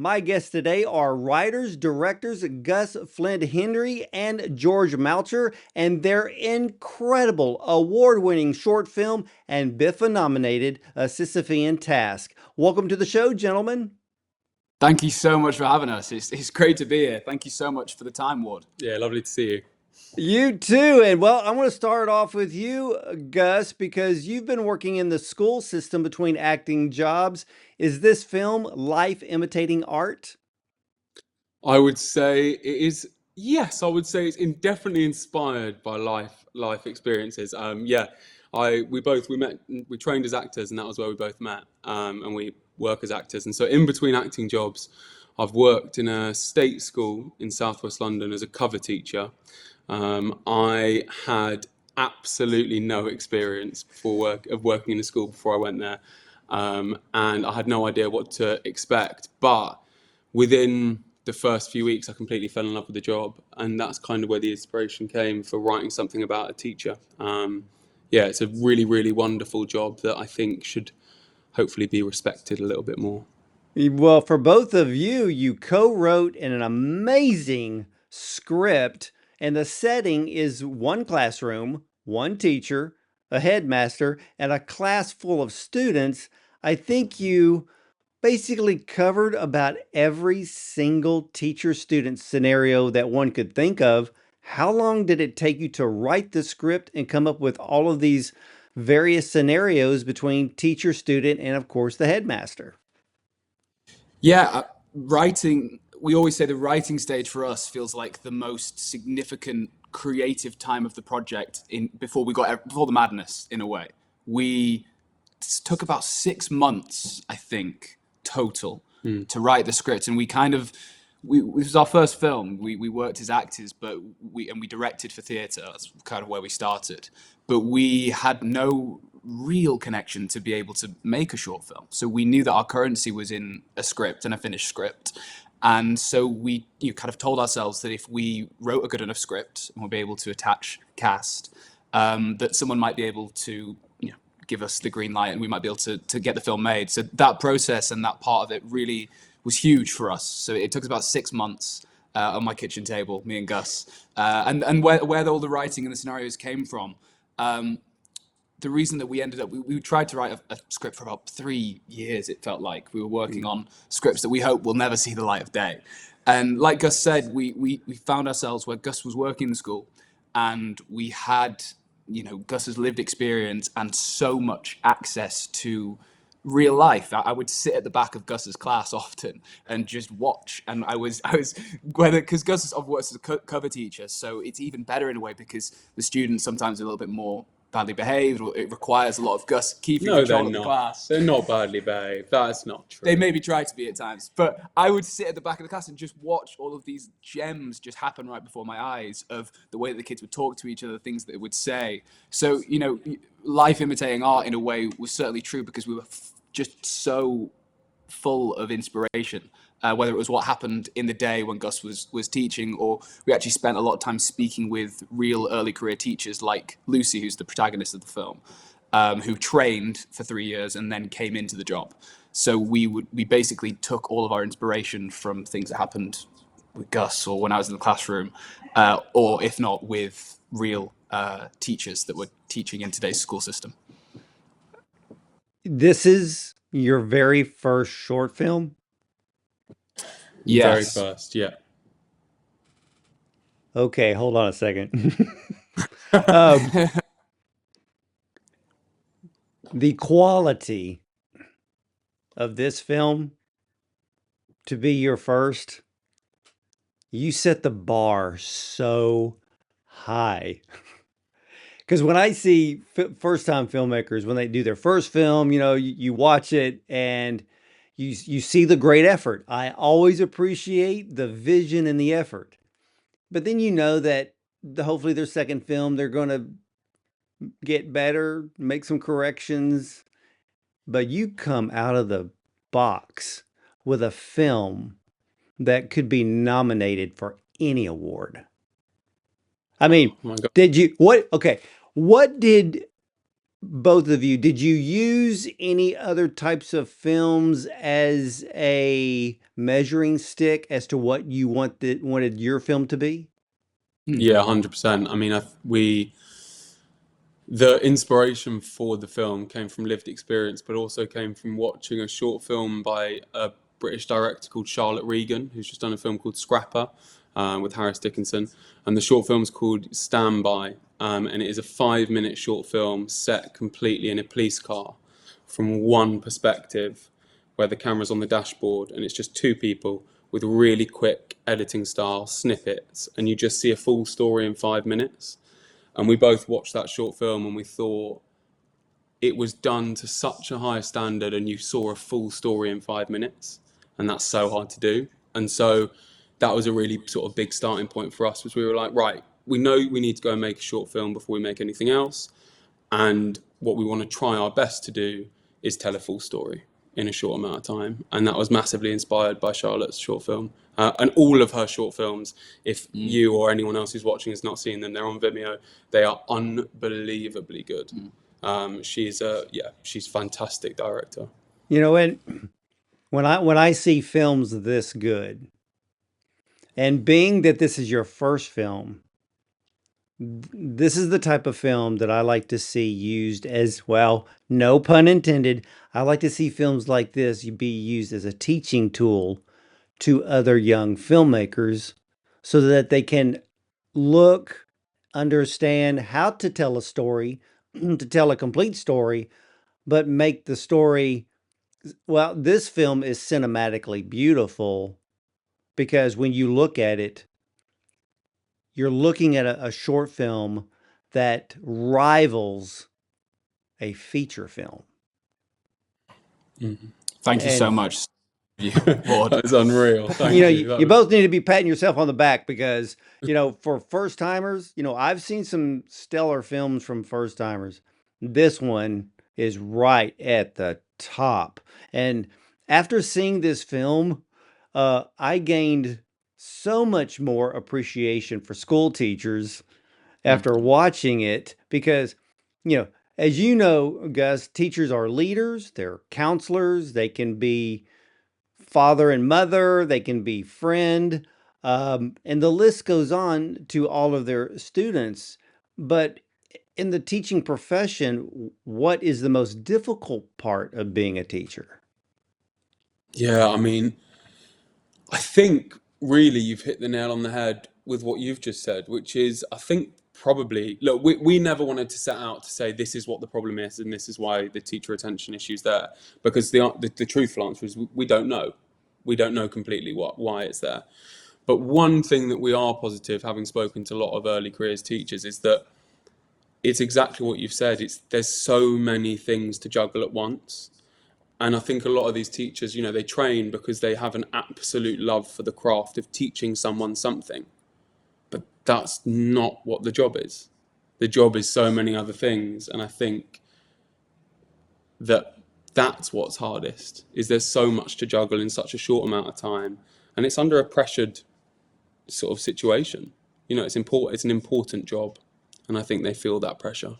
My guests today are writers, directors Gus Flind-Henry and George Malcher, and their incredible award-winning short film and BIFA-nominated A Sisyphean Task. Welcome to the show, gentlemen. Thank you so much for having us. It's great to be here. Thank you so much for the time, Ward. Yeah, lovely to see you. You too. And well, I want to start off with you, Gus, because you've been working in the school system between acting jobs. Is this film life imitating art? I would say it is. Yes, I would say it's definitely inspired by life experiences. We met, we trained as actors, and that was where we both met. And we work as actors, and so in between acting jobs, I've worked in a state school in Southwest London as a cover teacher. I had absolutely no experience of working in a school before I went there, and I had no idea what to expect. But within the first few weeks, I completely fell in love with the job, and that's kind of where the inspiration came for writing something about a teacher. It's a really, really wonderful job that I think should hopefully be respected a little bit more. Well, for both of you, you co-wrote in an amazing script, and the setting is one classroom, one teacher, a headmaster, and a class full of students. I think you basically covered about every single teacher-student scenario that one could think of. How long did it take you to write the script and come up with all of these various scenarios between teacher, student, and of course the headmaster? Writing, we always say the writing stage for us feels like the most significant creative time of the project before the madness, in a way. We took about 6 months, I think, total to write the script, and this was our first film. We worked as actors, but we directed for theatre. That's kind of where we started, but we had no real connection to be able to make a short film. So we knew that our currency was in a script and a finished script. And so we kind of told ourselves that if we wrote a good enough script and we'd be able to attach cast, that someone might be able to give us the green light and we might be able to get the film made. So that process and that part of it really was huge for us. So it took us about 6 months on my kitchen table, me and Gus. And where all the writing and the scenarios came from, the reason that we tried to write a script for about 3 years. It felt like we were working on scripts that we hope will never see the light of day. And like Gus said, we found ourselves where Gus was working in the school, and we had Gus's lived experience and so much access to real life. I would sit at the back of Gus's class often and just watch, and I was because Gus works as a cover teacher, so it's even better in a way because the students sometimes are a little bit more badly behaved, or it requires a lot of Gus keeping control of the class. They're not badly behaved. That's not true. They maybe try to be at times, but I would sit at the back of the class and just watch all of these gems just happen right before my eyes of the way that the kids would talk to each other, things that they would say. So, life imitating art in a way was certainly true because we were just so full of inspiration. Whether it was what happened in the day when Gus was teaching, or we actually spent a lot of time speaking with real early career teachers like Lucy, who's the protagonist of the film, who trained for 3 years and then came into the job. So we basically took all of our inspiration from things that happened with Gus or when I was in the classroom, or if not with real teachers that were teaching in today's school system. This is your very first short film? Yes. Very first, yeah. Okay, hold on a second. The quality of this film to be your first, you set the bar so high. Because when I see first-time filmmakers, when they do their first film, you watch it and you see the great effort. I always appreciate the vision and the effort. But then that hopefully their second film, they're going to get better, make some corrections. But you come out of the box with a film that could be nominated for any award. I mean, Oh my God. what did both of you, did you use any other types of films as a measuring stick as to what you wanted your film to be? Yeah, 100%. I mean, the inspiration for the film came from lived experience, but also came from watching a short film by a British director called Charlotte Regan, who's just done a film called Scrapper with Harris Dickinson. And the short film's called Stand By, and it is a 5-minute short film set completely in a police car from one perspective, where the camera's on the dashboard, and it's just two people with really quick editing style snippets, and you just see a full story in 5 minutes. And we both watched that short film and we thought it was done to such a high standard, and you saw a full story in 5 minutes, and that's so hard to do. And so that was a really sort of big starting point for us, was we were like, right, we know we need to go and make a short film before we make anything else. And what we want to try our best to do is tell a full story in a short amount of time. And that was massively inspired by Charlotte's short film. And all of her short films, if you or anyone else who's watching has not seen them, they're on Vimeo. They are unbelievably good. She's a fantastic director. You know, and when I see films this good, and being that this is your first film, this is the type of film that I like to see used as, well, no pun intended. I like to see films like this be used as a teaching tool to other young filmmakers so that they can look, understand how to tell a story, to tell a complete story, but make the story, well, this film is cinematically beautiful because when you look at it, you're looking at a short film that rivals a feature film. Thank you so And much. Lord. That's unreal. Thank you know, you. you both need to be patting yourself on the back because, you know, for first timers, you know, I've seen some stellar films from first timers. This one is right at the top. And after seeing this film, I gained so much more appreciation for school teachers after watching it because, you know, as you know, Gus, teachers are leaders, they're counselors, they can be father and mother, they can be friend, and the list goes on to all of their students. But in the teaching profession, what is the most difficult part of being a teacher? Yeah, I mean, I think really you've hit the nail on the head with what you've just said, which is, I think probably, look, we never wanted to set out to say this is what the problem is and this is why the teacher retention issue's there, because the truthful answer is we don't know. We don't know completely why it's there. But one thing that we are positive, having spoken to a lot of early careers teachers, is that it's exactly what you've said. There's so many things to juggle at once. And I think a lot of these teachers, you know, they train because they have an absolute love for the craft of teaching someone something. But that's not what the job is. The job is so many other things. And I think that that's what's hardest, is there's so much to juggle in such a short amount of time. And it's under a pressured sort of situation. You know, it's an important job. And I think they feel that pressure.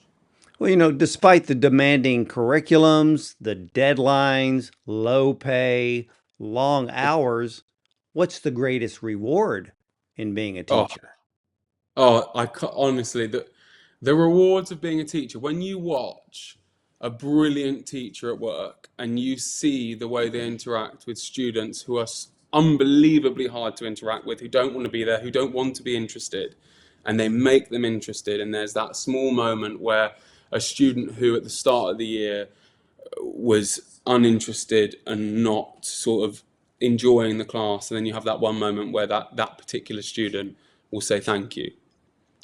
Well, you know, despite the demanding curriculums, the deadlines, low pay, long hours, what's the greatest reward in being a Oh, teacher? honestly, the rewards of being a teacher, when you watch a brilliant teacher at work and you see the way they interact with students who are unbelievably hard to interact with, who don't want to be there, who don't want to be interested, and they make them interested. And there's that small moment where a student who at the start of the year was uninterested and not sort of enjoying the class, and then you have that one moment where that particular student will say thank you,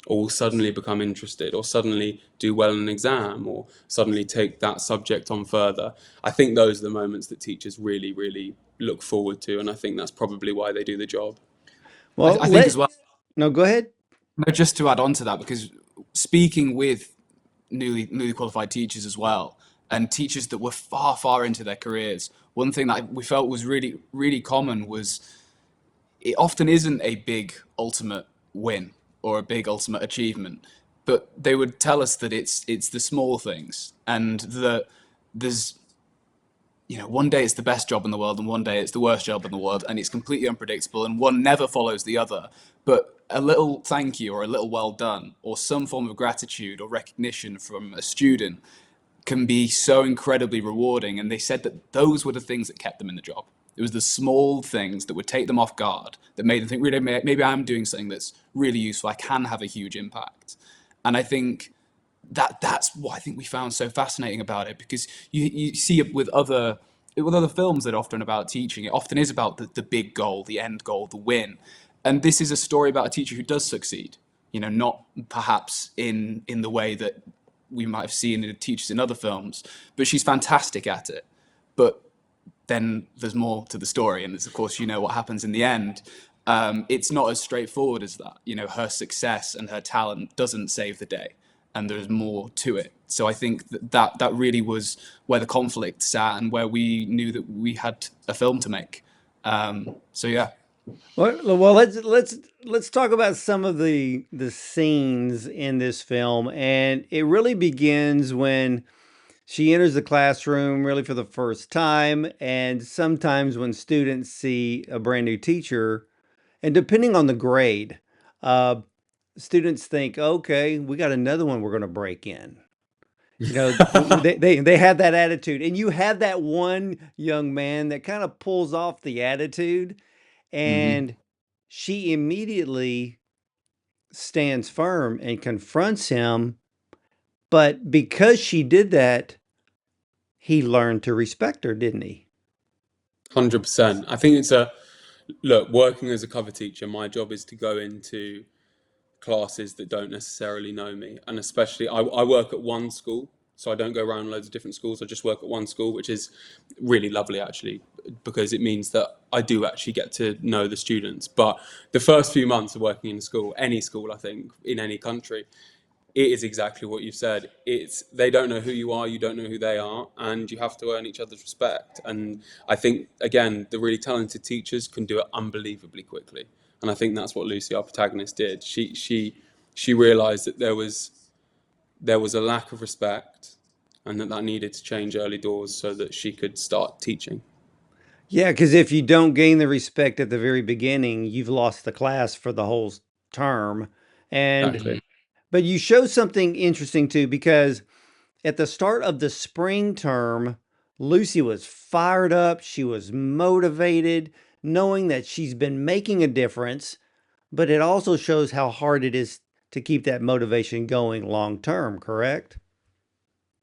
or will suddenly become interested, or suddenly do well in an exam, or suddenly take that subject on further. I think those are the moments that teachers really, really look forward to, and I think that's probably why they do the job. Well, I think as well, no, go ahead. no, just to add on to that, because speaking with newly qualified teachers as well, and teachers that were far into their careers, one thing that we felt was really common was it often isn't a big ultimate win or a big ultimate achievement. but they would tell us that it's the small things, and that there's, one day it's the best job in the world and one day it's the worst job in the world, and it's completely unpredictable, and one never follows the other. But a little thank you or a little well done or some form of gratitude or recognition from a student can be so incredibly rewarding. And they said that those were the things that kept them in the job. It was the small things that would take them off guard, that made them think, really, maybe I'm doing something that's really useful. I can have a huge impact. And I think that's what I think we found so fascinating about it, because you see it with other films that are often about teaching. It often is about the big goal, the end goal, the win. And this is a story about a teacher who does succeed, not perhaps in the way that we might have seen in teachers in other films, but she's fantastic at it. But then there's more to the story, and of course, what happens in the end. It's not as straightforward as that. Her success and her talent doesn't save the day, and there's more to it. So I think that really was where the conflict sat, and where we knew that we had a film to make. So yeah. Well, let's talk about some of the scenes in this film, and it really begins when she enters the classroom really for the first time, and sometimes when students see a brand new teacher, and depending on the grade, uh, students think, okay, we got another one we're going to break in. They have that attitude, and you have that one young man that kind of pulls off the attitude, Hmm. and she immediately stands firm and confronts him. But because she did that, he learned to respect her, didn't he? 100%. I think look, working as a cover teacher, my job is to go into classes that don't necessarily know me. And especially, I work at one school, so I don't go around loads of different schools. I just work at one school, which is really lovely, actually, because it means that I do actually get to know the students. But the first few months of working in a school, any school, I think, in any country, it is exactly what you said. They don't know who you are, you don't know who they are, and you have to earn each other's respect. And I think, again, the really talented teachers can do it unbelievably quickly. And I think that's what Lucy, our protagonist, did. She realised that there was a lack of respect, and that needed to change early doors so that she could start teaching. Yeah, because if you don't gain the respect at the very beginning, you've lost the class for the whole term. And Exactly. but you show something interesting too, because at the start of the spring term, Lucy was fired up. She was motivated, knowing that she's been making a difference, but it also shows how hard it is to keep that motivation going long term, correct?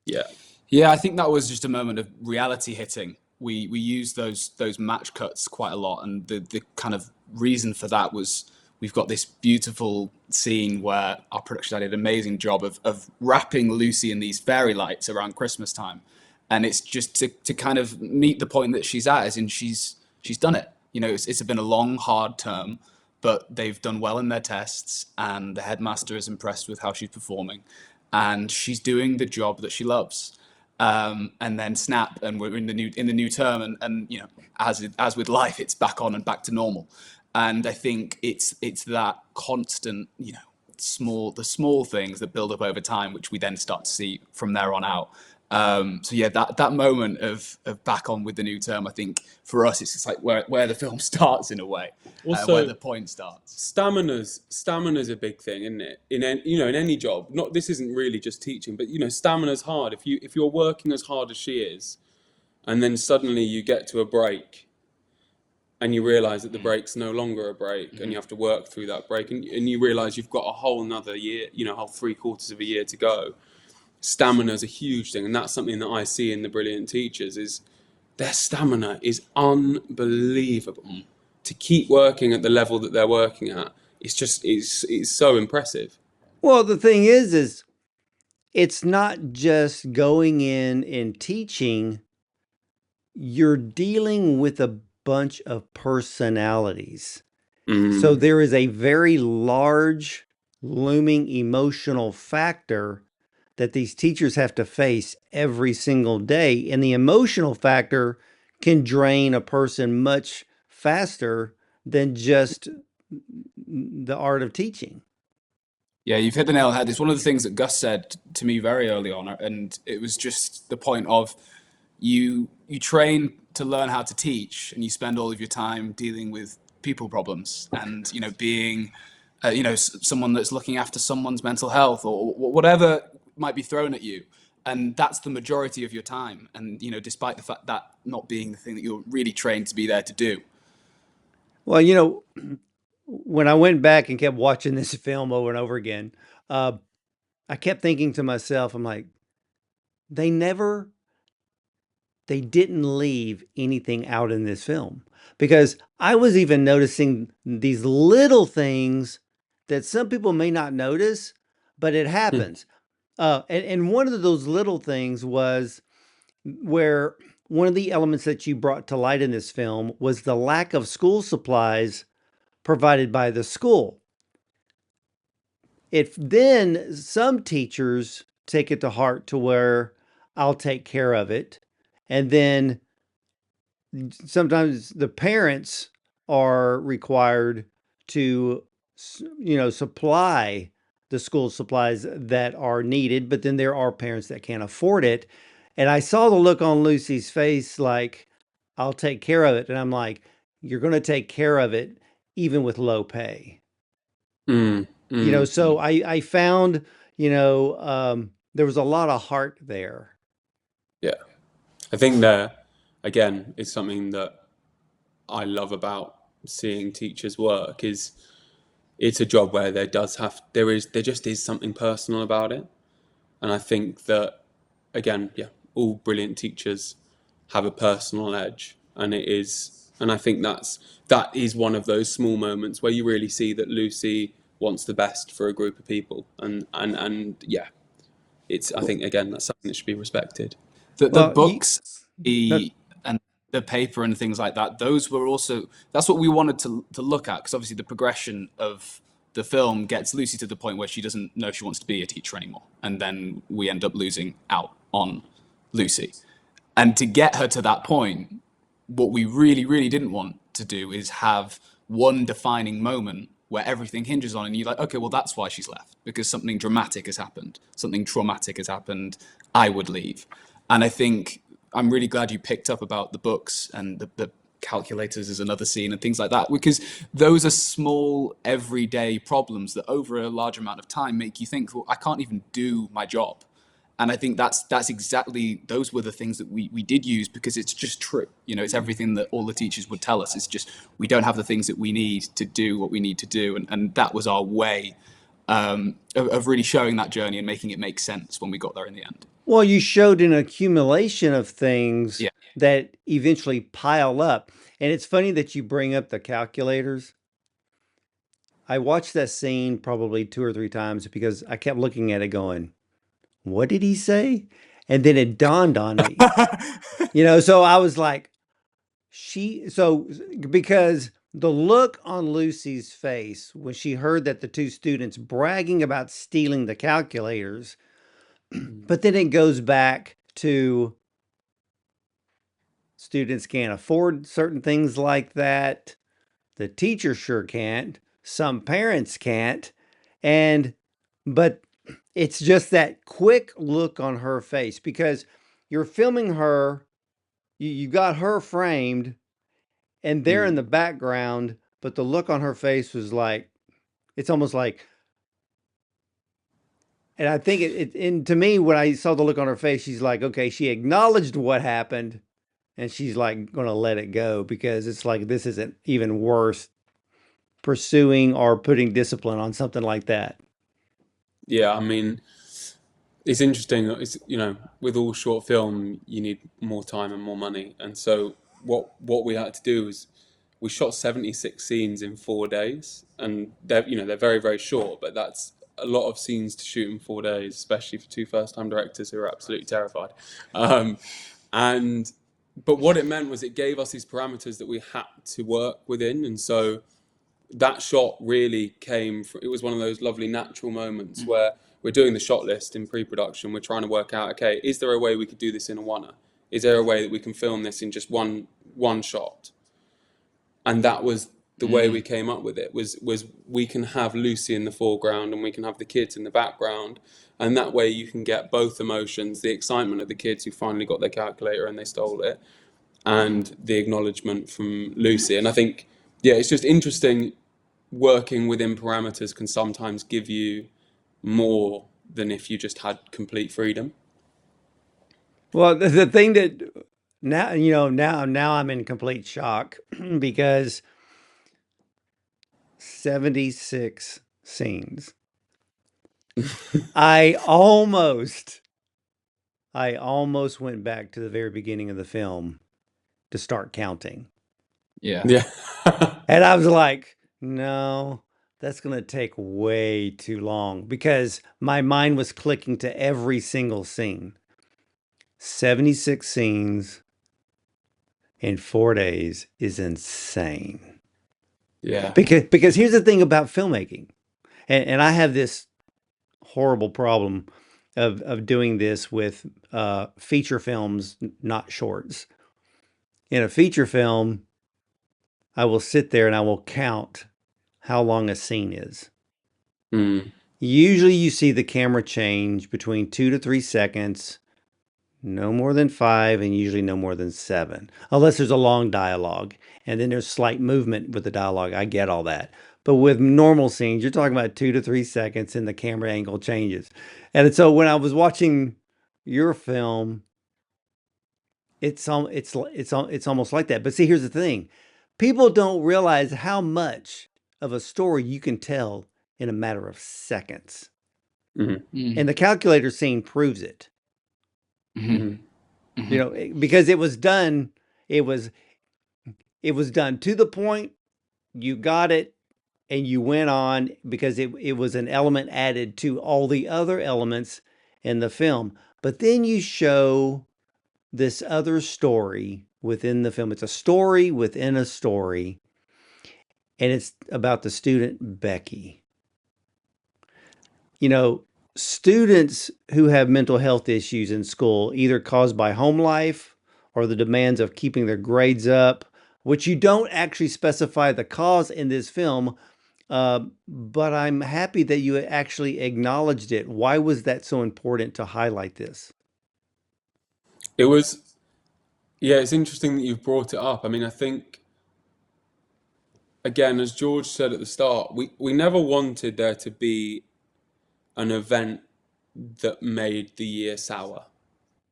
Yeah. Yeah, I think that was just a moment of reality hitting. We used those match cuts quite a lot, and the kind of reason for that was we've got this beautiful scene where our production did an amazing job of wrapping Lucy in these fairy lights around Christmas time, and it's just to kind of meet the point that she's at, as in she's done it. It's been a long, hard term, but they've done well in their tests, and the headmaster is impressed with how she's performing, and she's doing the job that she loves. And then snap, and we're in the new term, and as with life, it's back on and back to normal. And I think it's that constant, the small things that build up over time, which we then start to see from there on out. So yeah, that moment of back on with the new term, I think for us, it's just like where the film starts in a way, where Also, the point starts. stamina's a big thing, isn't it? In any job. Not This isn't really just teaching, but stamina's hard. If you're working as hard as she is, and then suddenly you get to a break, and you realize that the break's no longer a break, and you have to work through that break, and you realize you've got a whole another year, a whole 3/4 of a year to go. Stamina is a huge thing, and that's something that I see in the brilliant teachers. Is their stamina is unbelievable. To keep working at the level that they're working at, it's so impressive. Well, the thing is it's not just going in and teaching, you're dealing with a bunch of personalities. So Mm. there is a very large looming emotional factor that these teachers have to face every single day. And the emotional factor can drain a person much faster than just the art of teaching. Yeah, you've hit the nail on the head. It's one of the things that Gus said to me very early on, and it was just the point of you train to learn how to teach, and you spend all of your time dealing with people problems, and being someone that's looking after someone's mental health or whatever might be thrown at you, and that's the majority of your time. And despite the fact that not being the thing that you're really trained to be there to do. Well, when I went back and kept watching this film over and over again, uh, I kept thinking to myself, I'm like, they never, they didn't leave anything out in this film because I was even noticing these little things that some people may not notice, but it Hmm. happens. And one of those little things was where one of the elements that you brought to light in this film was the lack of school supplies provided by the school. If then some teachers take it to heart to where I'll take care of it, and then sometimes the parents are required to supply the school supplies that are needed, but then there are parents that can't afford it. And I saw the look on Lucy's face like, I'll take care of it. And I'm like, you're going to take care of it even with low pay. Mm, mm, So I found, there was a lot of heart there. yeah. I think there, again, is something that I love about seeing teachers work is it's a job where there just is something personal about it. And I think that, again, yeah, all brilliant teachers have a personal edge. And I think that is one of those small moments where you really see that Lucy wants the best for a group of people. And yeah, I think, again, that's something that should be respected. The Well, books, no, and the paper and things like that, those were also, that's what we wanted to look at, because obviously the progression of the film gets Lucy to the point where she doesn't know she wants to be a teacher anymore, and then we end up losing out on Lucy. And to get her to that point, what we really, really didn't want to do is have one defining moment where everything hinges on, and you're like, okay, well, that's why she's left, because something dramatic has happened, something traumatic has happened. I would leave. And I think I'm really glad you picked up about the books and the calculators is another scene and things like that, because those are small everyday problems that over a large amount of time make you think, well, I can't even do my job. And I think that's exactly, those were the things that we did use, because it's just true. It's everything that all the teachers would tell us. It's just we don't have the things that we need to do what we need to do, and that was our way of really showing that journey and making it make sense when we got there in the end. well, you showed an accumulation of things Yeah. that eventually pile up. And it's funny that you bring up the calculators. I watched that scene probably two or three times because I kept looking at it going, what did he say? And then it dawned on me, so I was like, because the look on Lucy's face when she heard that the two students bragging about stealing the calculators, but then it goes back to students can't afford certain things like that. The teacher sure can't. Some parents can't. And, but it's just that quick look on her face because you're filming her, you got her framed, and they're in Mm. the background, but the look on her face was like, it's almost like, and I think and to me, when I saw the look on her face, she's like, okay, she acknowledged what happened and she's like going to let it go because it's like, this isn't even worth pursuing or putting discipline on something like that. Yeah, I mean, it's interesting. With all short film, you need more time and more money. And so what we had to do is we shot 76 scenes in 4 days, and they're very, very short, but that's a lot of scenes to shoot in 4 days, especially for two first-time directors who are absolutely terrified. Um, and but what it meant was it gave us these parameters that we had to work within, and so that shot really came from, it was one of those lovely natural moments where we're doing the shot list in pre-production. We're trying to work out, okay, is there a way we could do this in a oneer? Is there a way that we can film this in just one shot? And that was the way we came up with it was we can have Lucy in the foreground and we can have the kids in the background, and that way you can get both emotions: the excitement of the kids who finally got their calculator and they stole it, and the acknowledgement from Lucy. And I think, yeah, it's just interesting. Working within parameters can sometimes give you more than if you just had complete freedom. Well, the thing that now, now I'm in complete shock because 76 scenes. I almost went back to the very beginning of the film to start counting. Yeah. Yeah. And I was like, no, that's going to take way too long because my mind was clicking to every single scene. 76 scenes in 4 days is insane. Yeah. Because here's the thing about filmmaking, and I have this horrible problem of doing this with feature films, not shorts. In a feature film, I will sit there and I will count how long a scene is. Mm. Usually you see the camera change between 2 to 3 seconds, no more than 5, and usually no more than 7, unless there's a long dialogue. And then there's slight movement with the dialogue. I get all that. But with normal scenes, you're talking about 2 to 3 seconds and the camera angle changes. And so when I was watching your film, it's almost like that. But see, here's the thing. People don't realize how much of a story you can tell in a matter of seconds. Mm-hmm. And the calculator scene proves it. Mm-hmm. You know, because it was done to the point, you got it, and you went on because it was an element added to all the other elements in the film. But then you show this other story within the film. It's a story within a story, and it's about the student Becky. You know, students who have mental health issues in school, either caused by home life or the demands of keeping their grades up, which you don't actually specify the cause in this film, but I'm happy that you actually acknowledged it. Why was that so important to highlight this? It was, yeah, it's interesting that you've brought it up. I mean, I think, again, as George said at the start, we never wanted there to be an event that made the year sour.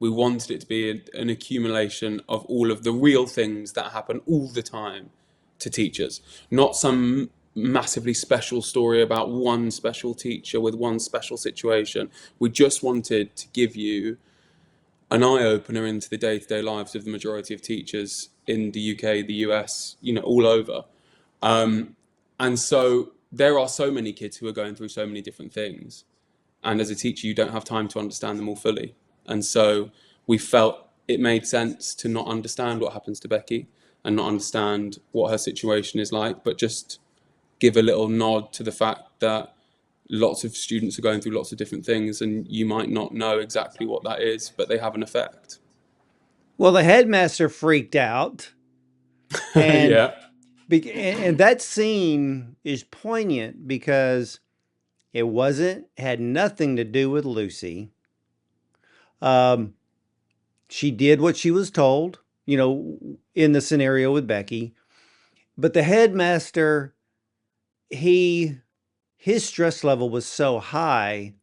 We wanted it to be an accumulation of all of the real things that happen all the time to teachers, not some massively special story about one special teacher with one special situation. We just wanted to give you an eye-opener into the day-to-day lives of the majority of teachers in the UK, the US, all over. And so there are so many kids who are going through so many different things. And as a teacher, you don't have time to understand them all fully. And so we felt it made sense to not understand what happens to Becky and not understand what her situation is like, but just give a little nod to the fact that lots of students are going through lots of different things, and you might not know exactly what that is, but they have an effect. Well, the headmaster freaked out, and Yeah. and that scene is poignant because it had nothing to do with Lucy. She did what she was told, in the scenario with Becky. But the headmaster, his stress level was so high,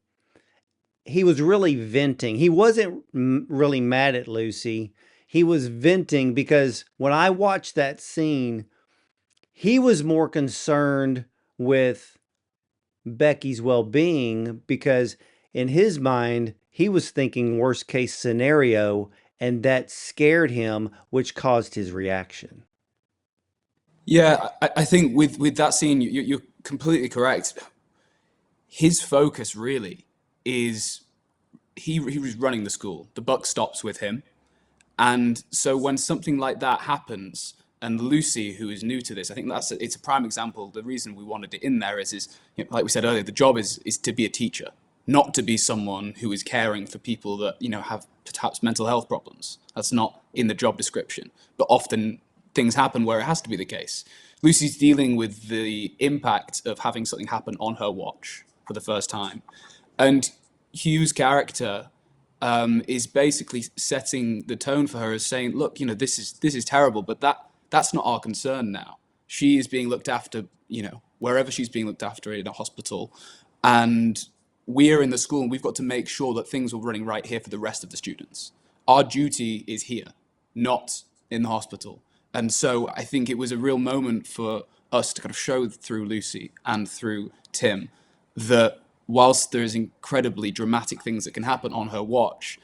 he was really venting. He wasn't really mad at Lucy. He was venting because when I watched that scene, he was more concerned with Becky's well-being because in his mind, he was thinking worst case scenario, and that scared him, which caused his reaction. Yeah, I think with that scene, you're completely correct. His focus really is he was running the school. The buck stops with him. And so when something like that happens, and Lucy, who is new to this, I think it's a prime example. The reason we wanted it in there is like we said earlier, the job is to be a teacher, not to be someone who is caring for people that have perhaps mental health problems. That's not in the job description. But often things happen where it has to be the case. Lucy's dealing with the impact of having something happen on her watch for the first time. And Hugh's character is basically setting the tone for her as saying, look, this is terrible, but that's not our concern now. She is being looked after, wherever she's being looked after in a hospital. And we're in the school and we've got to make sure that things are running right here for the rest of the students. Our duty is here, not in the hospital. And so I think it was a real moment for us to kind of show through Lucy and through Tim that whilst there's incredibly dramatic things that can happen on her watch,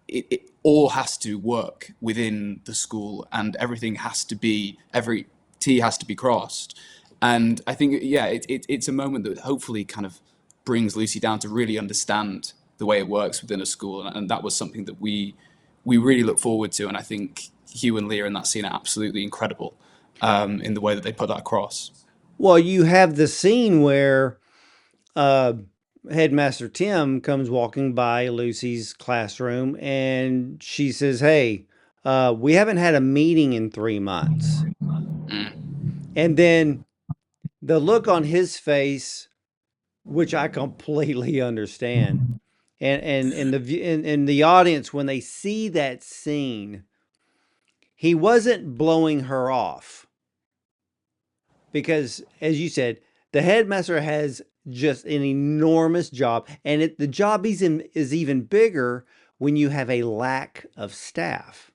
it all has to work within the school, and every T has to be crossed. And I think, it's a moment that hopefully kind of brings Lucy down to really understand the way it works within a school. And that was something that we really look forward to. And I think Hugh and Leah in that scene are absolutely incredible in the way that they put that across. Well, you have the scene where Headmaster Tim comes walking by Lucy's classroom and she says, hey, we haven't had a meeting in 3 months. And then the look on his face, which I completely understand, and the audience, when they see that scene, he wasn't blowing her off. Because, as you said, the headmaster has just an enormous job, and the job he's in is even bigger when you have a lack of staff.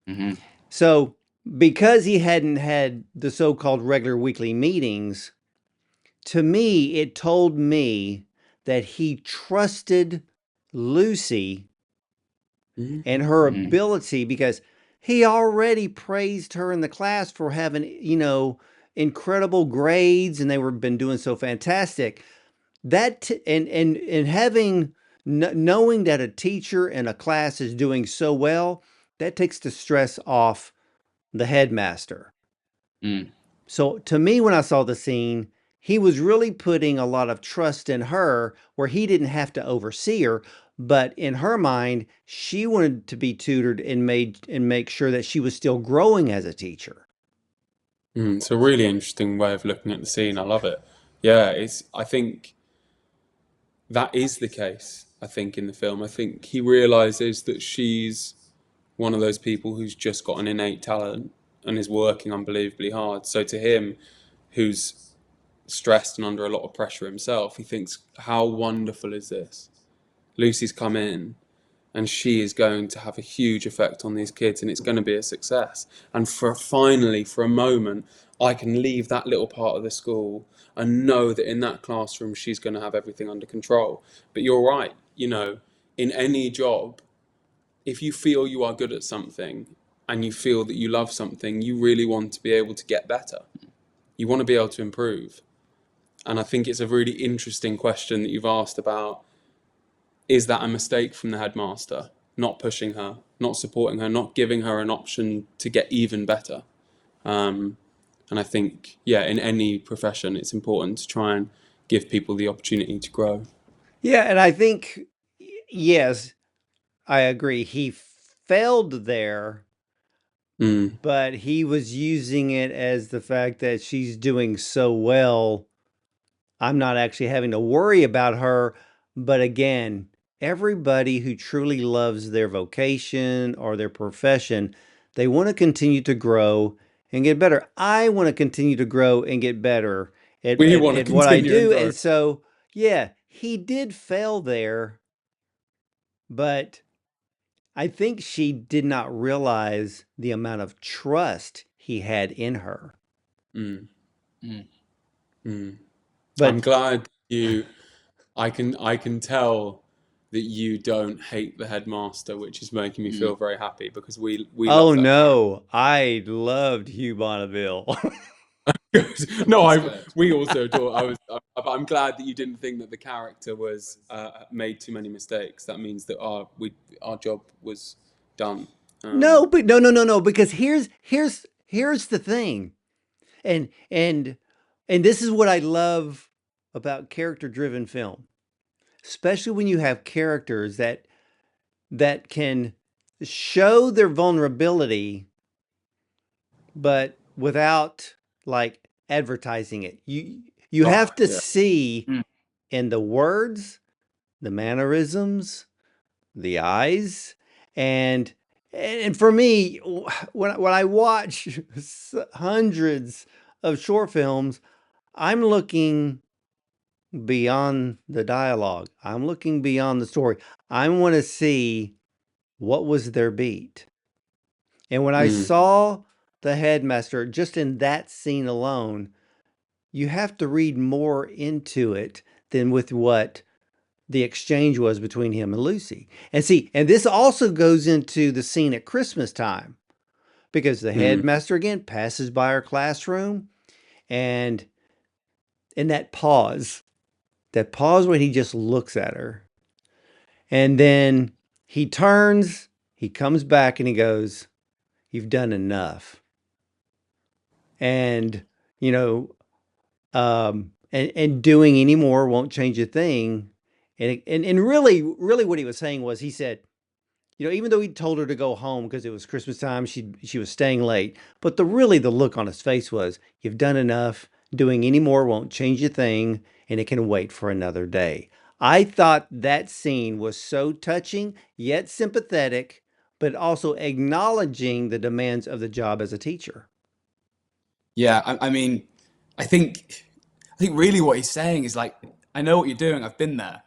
Mm-hmm. So, because he hadn't had the so-called regular weekly meetings, to me, it told me that he trusted Lucy and her ability, because he already praised her in the class for having, incredible grades, and they were been doing so fantastic. That and having knowing that a teacher in a class is doing so well, that takes the stress off the headmaster. So to me, when I saw the scene, he was really putting a lot of trust in her, where he didn't have to oversee her, but in her mind, she wanted to be tutored and make sure that she was still growing as a teacher. It's a really interesting way of looking at the scene. I love it. Yeah, I think that is the case. I think in the film, I think he realizes that she's one of those people who's just got an innate talent and is working unbelievably hard. So to him, who's stressed and under a lot of pressure himself, he thinks, how wonderful is this? Lucy's come in and she is going to have a huge effect on these kids, and it's going to be a success. And finally, for a moment, I can leave that little part of the school and know that in that classroom, she's going to have everything under control. But you're right, in any job, if you feel you are good at something and you feel that you love something, you really want to be able to get better. You want to be able to improve. And I think it's a really interesting question that you've asked about, is that a mistake from the headmaster, not pushing her, not supporting her, not giving her an option to get even better? And I think, in any profession, it's important to try and give people the opportunity to grow. Yeah, and I think, yes, I agree. He failed there, but he was using it as the fact that she's doing so well, I'm not actually having to worry about her. But again, everybody who truly loves their vocation or their profession, they want to continue to grow and get better. I want to continue to grow and get better at what I do. And so, yeah, he did fail there, but I think she did not realize the amount of trust he had in her. But I'm glad I can tell that you don't hate the headmaster, which is making me feel very happy, because we love that. No, I loved Hugh Bonneville. No, we also adore. I'm glad that you didn't think that the character was made too many mistakes. That means that our job was done. No, because here's the thing. And this is what I love about character-driven film, especially when you have characters that can show their vulnerability but without like advertising it. You Oh, have to yeah. see Mm. in the words, the mannerisms, the eyes, and for me, when I watch hundreds of short films, I'm looking beyond the dialogue. I'm looking beyond the story. I want to see what was their beat. And when I Mm, saw the headmaster just in that scene alone, you have to read more into it than with what the exchange was between him and Lucy. And see, and this also goes into the scene at Christmas time because the mm, headmaster again passes by our classroom, and in that pause when he just looks at her, and then he turns, he comes back and he goes, "You've done enough." And, you know, and doing any more won't change a thing. And really, really what he was saying was, he said, you know, even though he told her to go home because it was Christmas time, she was staying late. But the look on his face was, "You've done enough. Doing any more won't change a thing, and it can wait for another day." I thought that scene was so touching, yet sympathetic, but also acknowledging the demands of the job as a teacher. Yeah, I mean, I think really what he's saying is like, I know what you're doing. I've been there.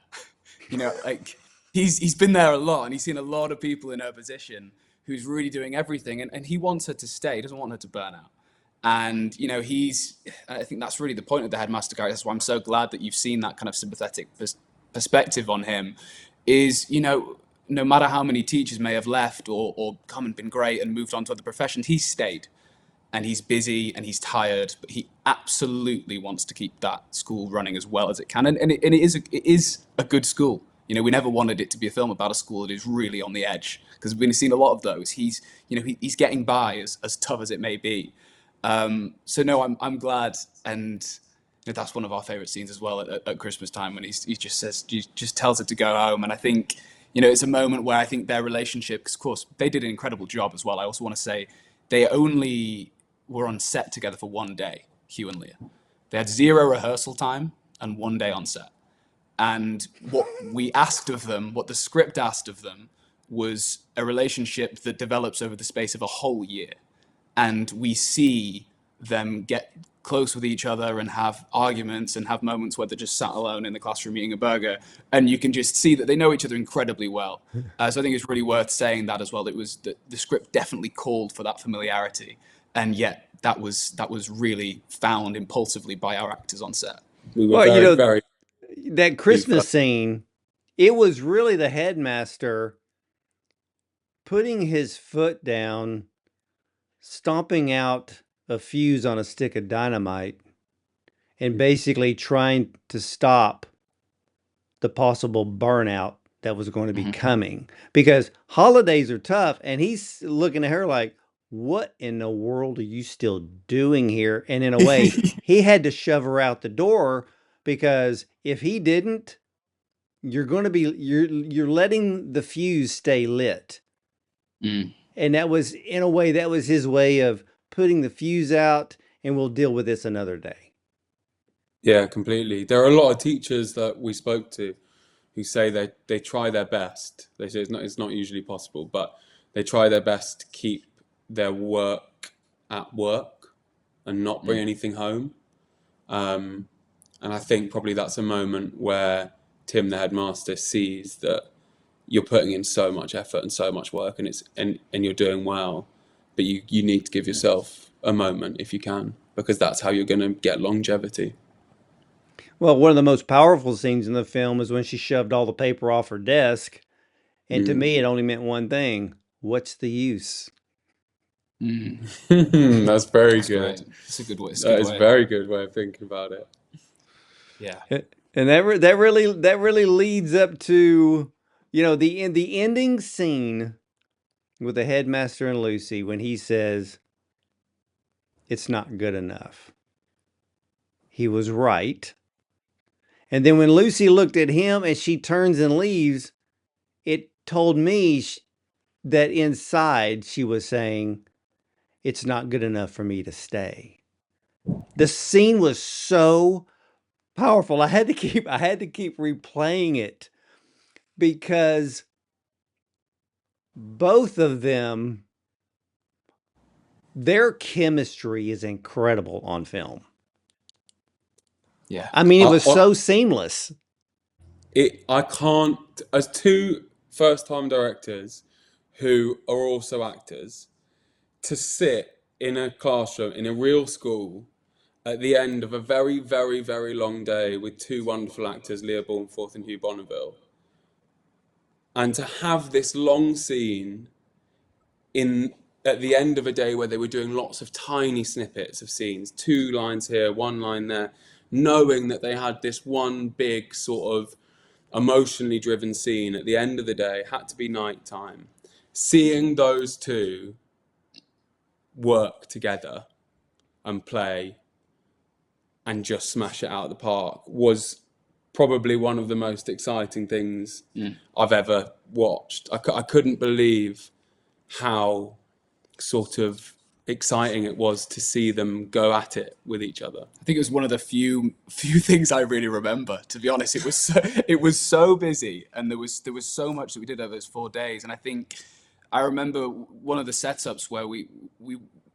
Like he's been there a lot, and he's seen a lot of people in her position who's really doing everything, and he wants her to stay. He doesn't want her to burn out. And I think that's really the point of the headmaster character. That's why I'm so glad that you've seen that kind of sympathetic perspective on him. Is no matter how many teachers may have left or come and been great and moved on to other professions, he's stayed, and he's busy and he's tired, but he absolutely wants to keep that school running as well as it can. And it is a good school. We never wanted it to be a film about a school that is really on the edge, because we've seen a lot of those. He's getting by as tough as it may be. So no, I'm glad, and that's one of our favorite scenes as well at Christmas time, when he just says, he just tells her to go home. And I think it's a moment where I think their relationship, because of course they did an incredible job as well. I also want to say they only were on set together for one day, Hugh and Leah. They had 0 rehearsal time and 1 day on set. And what we asked of them, what the script asked of them, was a relationship that develops over the space of a whole year. And we see them get close with each other and have arguments and have moments where they're just sat alone in the classroom eating a burger, and you can just see that they know each other incredibly well. So I think it's really worth saying that as well. It was the script definitely called for that familiarity, and yet that was really found impulsively by our actors on set. we were Well, very, very that BIFA. Christmas scene, it was really the headmaster putting his foot down, stomping out a fuse on a stick of dynamite, and basically trying to stop the possible burnout that was going to be coming, because holidays are tough. And he's looking at her like, "What in the world are you still doing here?" And in a way, he had to shove her out the door, because if he didn't, you're letting the fuse stay lit. Mm. And that was, in a way, that was his way of putting the fuse out, and we'll deal with this another day. Yeah, completely. There are a lot of teachers that we spoke to who say they try their best. They say it's not usually possible, but they try their best to keep their work at work and not bring anything home. And I think probably that's a moment where Tim, the headmaster, sees that you're putting in so much effort and so much work, and you're doing well, but you need to give yourself a moment if you can, because that's how you're going to get longevity. Well, one of the most powerful scenes in the film is when she shoved all the paper off her desk. And to Mm. me, it only meant one thing: what's the use? Mm. That's very That's great. good. It's a good way. It's a That good is a way. very good way of thinking about it. Yeah. And that really leads up to, the ending scene with the headmaster and Lucy, when he says, "It's not good enough." He was right. And then when Lucy looked at him and she turns and leaves, it told me that inside she was saying, it's not good enough for me to stay. The scene was so powerful. I had to keep replaying it because both of them, their chemistry is incredible on film. Yeah. I mean, it was I, so seamless. I can't, as two first-time directors who are also actors, to sit in a classroom in a real school at the end of a very, very, very long day with two wonderful actors, Leah Bourneforth and Hugh Bonneville, and to have this long scene in at the end of a day where they were doing lots of tiny snippets of scenes, 2 lines here, 1 line there, knowing that they had this one big sort of emotionally driven scene at the end of the day, had to be nighttime. Seeing those two work together and play and just smash it out of the park was probably one of the most exciting things I've ever watched. I couldn't believe how sort of exciting it was to see them go at it with each other. I think it was one of the few things I really remember. To be honest, it was so busy, and there was so much that we did over those 4 days. And I think I remember one of the setups where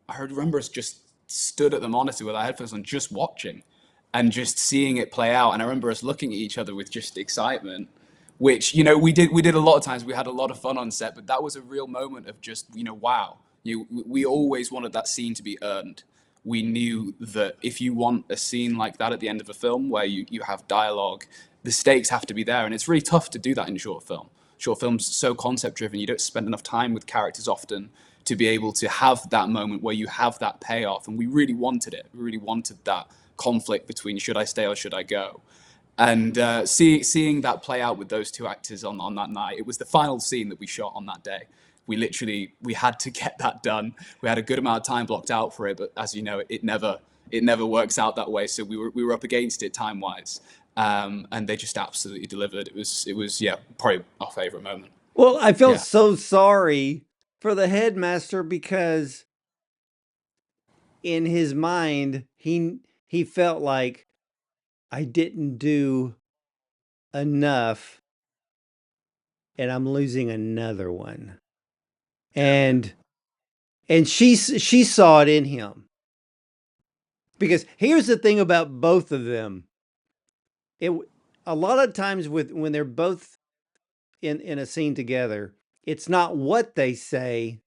I remember us just stood at the monitor with our headphones on, just watching, and just seeing it play out. And I remember us looking at each other with just excitement, which we did a lot of times. We had a lot of fun on set, but that was a real moment of just wow. We always wanted that scene to be earned. We knew that if you want a scene like that at the end of a film where you have dialogue, the stakes have to be there. And it's really tough to do that in short film. Short film's so concept driven. You don't spend enough time with characters often to be able to have that moment where you have that payoff. And we really wanted it. We really wanted that conflict between should I stay or should I go? And seeing that play out with those two actors on that night, it was the final scene that we shot on that day. We had to get that done. We had a good amount of time blocked out for it, but as you know, it never works out that way. So we were up against it time wise, and they just absolutely delivered. It was yeah, probably our favorite moment. Well, I felt Yeah. so sorry for the headmaster because in his mind, he felt like I didn't do enough and I'm losing another one. And she saw it in him. Because here's the thing about both of them. A lot of times when they're both in a scene together, it's not what they say,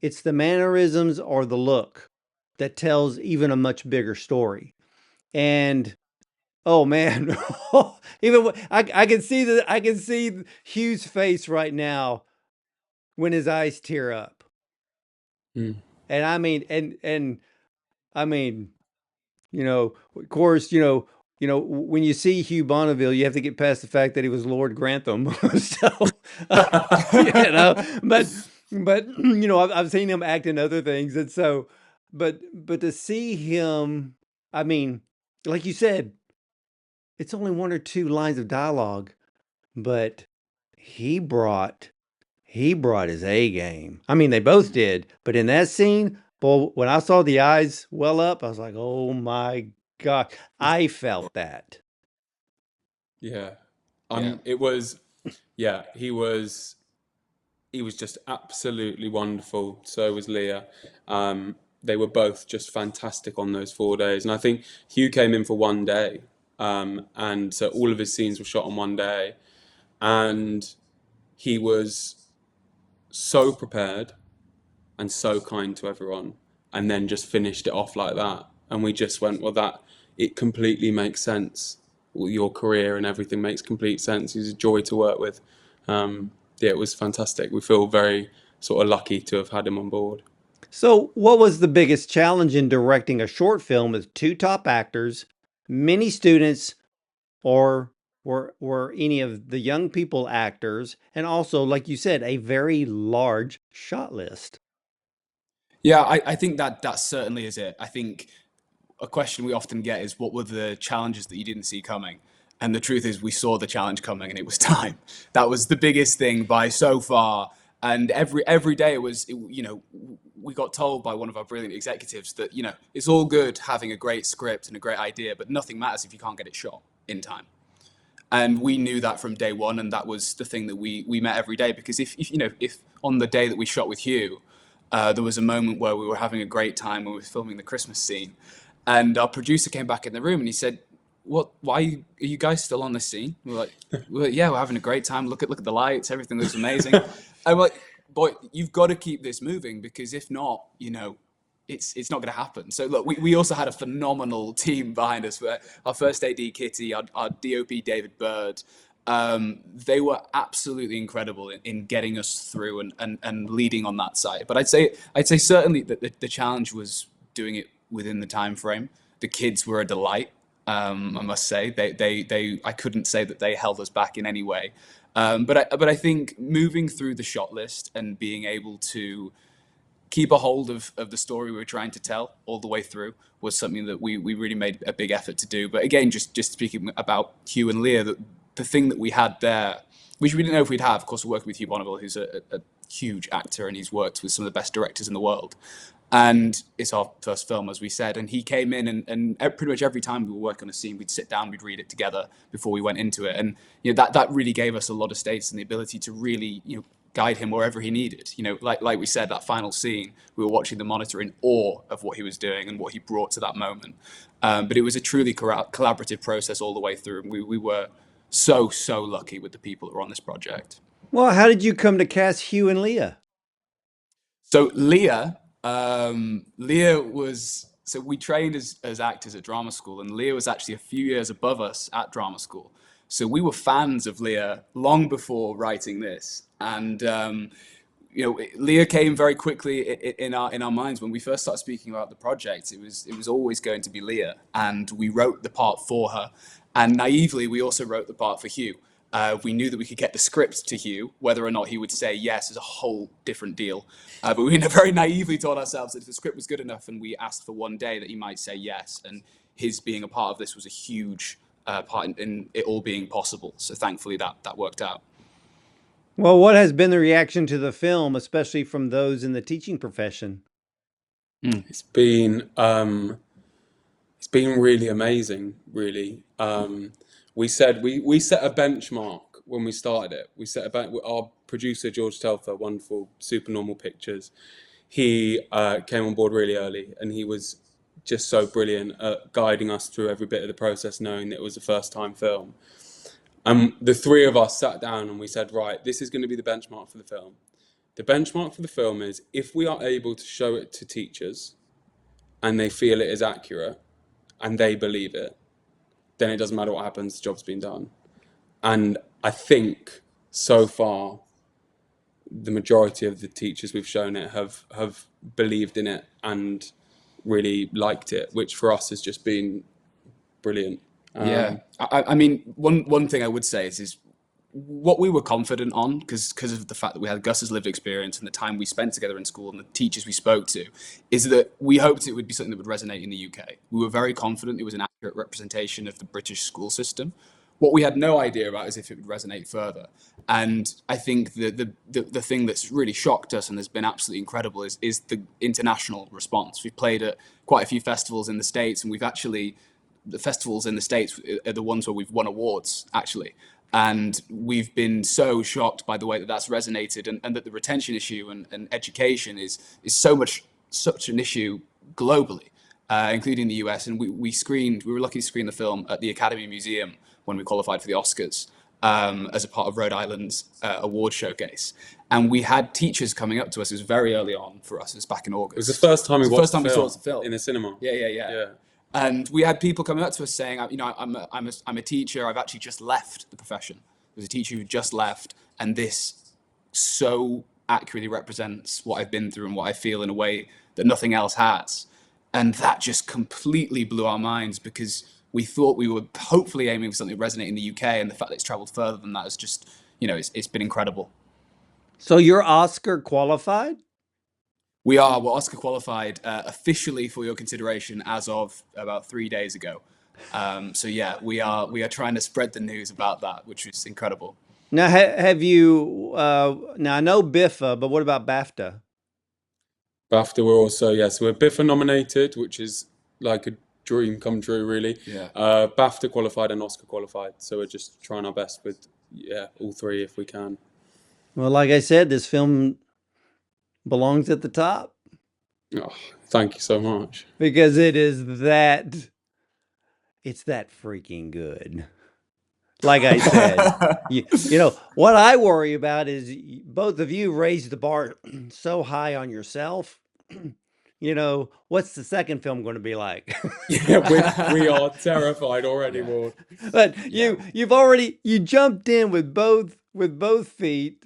it's the mannerisms or the look that tells even a much bigger story. And oh man, even I can see Hugh's face right now when his eyes tear up. Mm. And I mean, and I mean, of course, when you see Hugh Bonneville, you have to get past the fact that he was Lord Grantham. So, but I've seen him act in other things, and so, but to see him, I mean, like you said, it's only 1 or 2 lines of dialogue, but he brought his A game. I mean, they both did, but in that scene, boy, when I saw the eyes well up, I was like, oh my God, I felt that. Yeah. Yeah. It was, yeah, he was just absolutely wonderful. So was Leah. They were both just fantastic on those 4 days. And I think Hugh came in for 1 day. And so all of his scenes were shot on 1 day. And he was so prepared and so kind to everyone, and then just finished it off like that. And we just went, well, it completely makes sense. Your career and everything makes complete sense. He's a joy to work with. Yeah, it was fantastic. We feel very sort of lucky to have had him on board. So, what was the biggest challenge in directing a short film with 2 top actors, many students, or were any of the young people actors, and also, like you said, a very large shot list? Yeah, I think that certainly is it. I think a question we often get is what were the challenges that you didn't see coming? And the truth is we saw the challenge coming, and it was time. That was the biggest thing by so far. And every day it was, we got told by one of our brilliant executives that, it's all good having a great script and a great idea, but nothing matters if you can't get it shot in time. And we knew that from day one, and that was the thing that we met every day. Because if on the day that we shot with Hugh, there was a moment where we were having a great time when we were filming the Christmas scene, and our producer came back in the room and he said, "What? Why are you guys still on this scene?" We're like, "Yeah, we're having a great time. Look at the lights. Everything looks amazing." I'm like, "Boy, you've got to keep this moving, because if not, it's not going to happen." So look, we also had a phenomenal team behind us. Our first AD Kitty, our DOP David Bird. They were absolutely incredible in getting us through and leading on that side. But I'd say certainly that the challenge was doing it within the time frame. The kids were a delight. I must say, I couldn't say that they held us back in any way. But I think moving through the shot list and being able to keep a hold of the story we were trying to tell all the way through was something that we really made a big effort to do. But again, just speaking about Hugh and Leah, the thing that we had there, which we didn't know if we'd have, of course, we're working with Hugh Bonneville, who's a huge actor, and he's worked with some of the best directors in the world. And it's our first film, as we said. And he came in, and pretty much every time we were working on a scene, we'd sit down, we'd read it together before we went into it. And that really gave us a lot of space and the ability to really guide him wherever he needed. Like we said, that final scene, we were watching the monitor in awe of what he was doing and what he brought to that moment. But it was a truly collaborative process all the way through. And we were so lucky with the people that were on this project. Well, how did you come to cast Hugh and Leah? So Leah was, so we trained as actors at drama school, and Leah was actually a few years above us at drama school. So we were fans of Leah long before writing this. And, Leah came very quickly in our minds. When we first started speaking about the project, it was always going to be Leah. And we wrote the part for her. And naively, we also wrote the part for Hugh. We knew that we could get the script to Hugh. Whether or not he would say yes is a whole different deal. But we very naively told ourselves that if the script was good enough and we asked for one day, that he might say yes. And his being a part of this was a huge part in it all being possible. So thankfully that worked out. Well, what has been the reaction to the film, especially from those in the teaching profession? It's been really amazing, really. We said we set a benchmark when we started it. We set our producer George Telfer, wonderful Supernormal Pictures. He came on board really early, and he was just so brilliant at guiding us through every bit of the process, knowing that it was a first-time film. The three of us sat down and we said, right, this is going to be the benchmark for the film. The benchmark for the film is if we are able to show it to teachers and they feel it is accurate and they believe it, then it doesn't matter what happens, the job's been done. And I think so far, the majority of the teachers we've shown it have believed in it and really liked it, which for us has just been brilliant. Yeah, I mean, one thing I would say is what we were confident on, because of the fact that we had Gus's lived experience and the time we spent together in school and the teachers we spoke to, is that we hoped it would be something that would resonate in the UK. We were very confident it was an accurate representation of the British school system. What we had no idea about is if it would resonate further. And I think the thing that's really shocked us and has been absolutely incredible is the international response. We've played at quite a few festivals in the States, and the festivals in the States are the ones where we've won awards, actually. And we've been so shocked by the way that that's resonated, and that the retention issue and education is such an issue globally, including the US. And we were lucky to screen the film at the Academy Museum when we qualified for the Oscars, as a part of Rhode Island's award showcase. And we had teachers coming up to us. It was very early on for us. It was back in August. It was the first time we watched we saw the film in a cinema. Yeah. And we had people coming up to us saying, I'm a teacher. I've actually just left the profession. There's a teacher who just left, and this so accurately represents what I've been through and what I feel in a way that nothing else has. And that just completely blew our minds, because we thought we were hopefully aiming for something to resonate in the UK, and the fact that it's traveled further than that is just, it's been incredible. So you're Oscar qualified? We're Oscar qualified officially for your consideration as of about 3 days ago. So yeah, we are trying to spread the news about that, which is incredible. Now, have you? Now I know BIFA, but what about BAFTA? BAFTA, we're also, yes, we're BIFA nominated, which is like a dream come true, really. Yeah. BAFTA qualified and Oscar qualified. So we're just trying our best with, yeah, all three if we can. Well, like I said, this film belongs at the top Oh, thank you so much. because it's that freaking good. Like I said, you know, what I worry about is both of you raised the bar so high on yourself. You know, what's the second film going to be like? Yeah, we are terrified already, Yeah. Ward. But Yeah. you jumped in with both feet,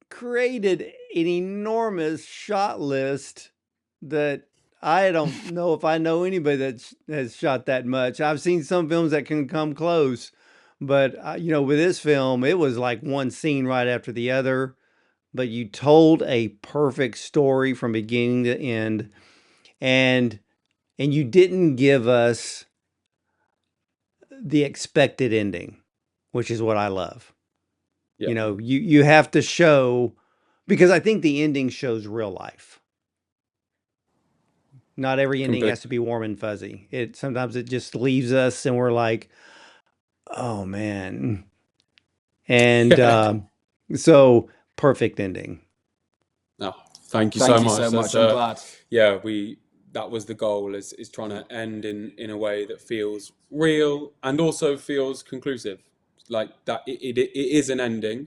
created an enormous shot list that I don't know if I know anybody that has shot that much. I've seen some films that can come close, but you know, with this film, it was like one scene right after the other. But you told a perfect story from beginning to end, and you didn't give us the expected ending, which is what I love. Yeah. You know, you have to show, because I think the ending shows real life. Not every ending Complete. has to be warm and fuzzy. Sometimes it just leaves us and we're like, oh man. And so perfect ending. Oh, thank you Thank so you much. so much. That's, I'm glad. yeah, that was the goal, is trying to end in a way that feels real and also feels conclusive. Like that it is an ending,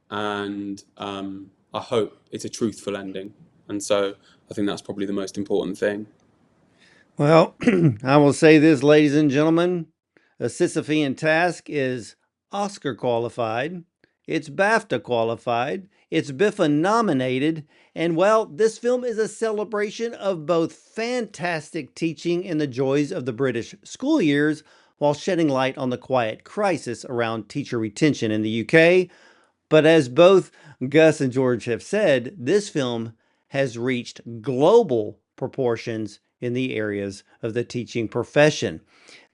and I hope it's a truthful ending. And so I think that's probably the most important thing. Well, I will say this, ladies and gentlemen, A Sisyphean Task is Oscar qualified, it's BAFTA qualified, it's BIFA nominated, and well, this film is a celebration of both fantastic teaching and the joys of the British school years while shedding light on the quiet crisis around teacher retention in the UK. But as both Gus and George have said, this film has reached global proportions in the areas of the teaching profession.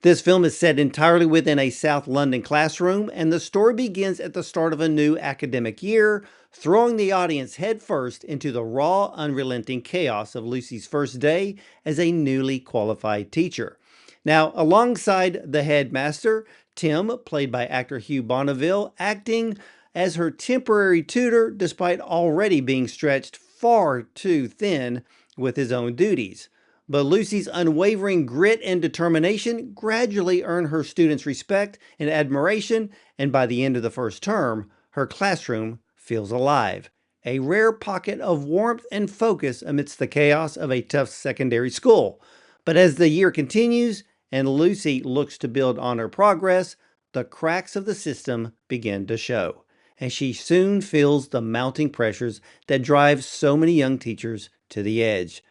This film is set entirely within a South London classroom, and the story begins at the start of a new academic year, throwing the audience headfirst into the raw, unrelenting chaos of Lucy's first day as a newly qualified teacher. Now, alongside the headmaster, Tim, played by actor Hugh Bonneville, acting as her temporary tutor despite already being stretched far too thin with his own duties. But Lucy's unwavering grit and determination gradually earn her students' respect and admiration, and by the end of the first term, her classroom feels alive. A rare pocket of warmth and focus amidst the chaos of a tough secondary school. But as the year continues and Lucy looks to build on her progress, the cracks of the system begin to show, and she soon feels the mounting pressures that drive so many young teachers to the edge.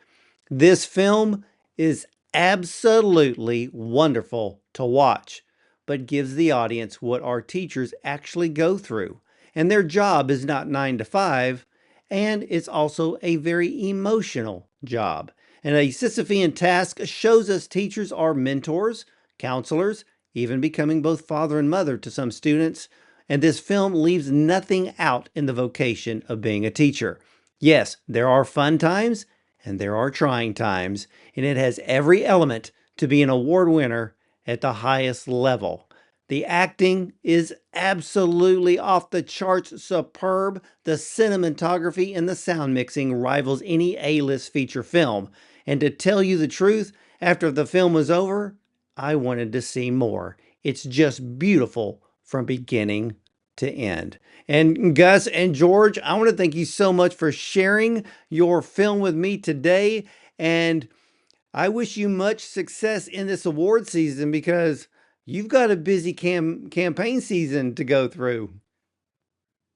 This film is absolutely wonderful to watch, but gives the audience what our teachers actually go through. And their job is not 9 to 5, and it's also a very emotional job. And A Sisyphean Task shows us teachers are mentors, counselors, even becoming both father and mother to some students. And this film leaves nothing out in the vocation of being a teacher. Yes, there are fun times and there are trying times, and it has every element to be an award winner at the highest level. The acting is absolutely off the charts superb. The cinematography and the sound mixing rivals any A-list feature film. And to tell you the truth, after the film was over, I wanted to see more. It's just beautiful from beginning to end. And Gus and George, I want to thank you so much for sharing your film with me today. And I wish you much success in this award season because you've got a busy campaign season to go through.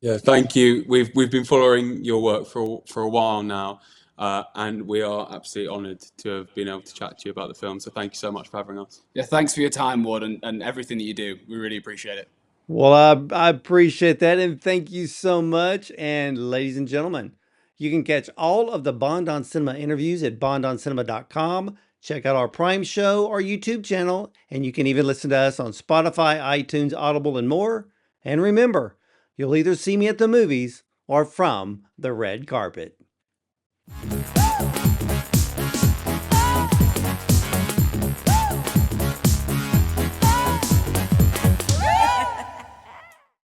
Yeah, thank you. We've been following your work for a while now, and we are absolutely honoured to have been able to chat to you about the film. So thank you so much for having us. Yeah, thanks for your time, Ward, and everything that you do. We really appreciate it. Well, I appreciate that, and thank you so much. And ladies and gentlemen, you can catch all of the Bond on Cinema interviews at bondoncinema.com. Check out our Prime show, our YouTube channel, and you can even listen to us on Spotify, iTunes, Audible, and more. And remember, you'll either see me at the movies or from the red carpet. Woo!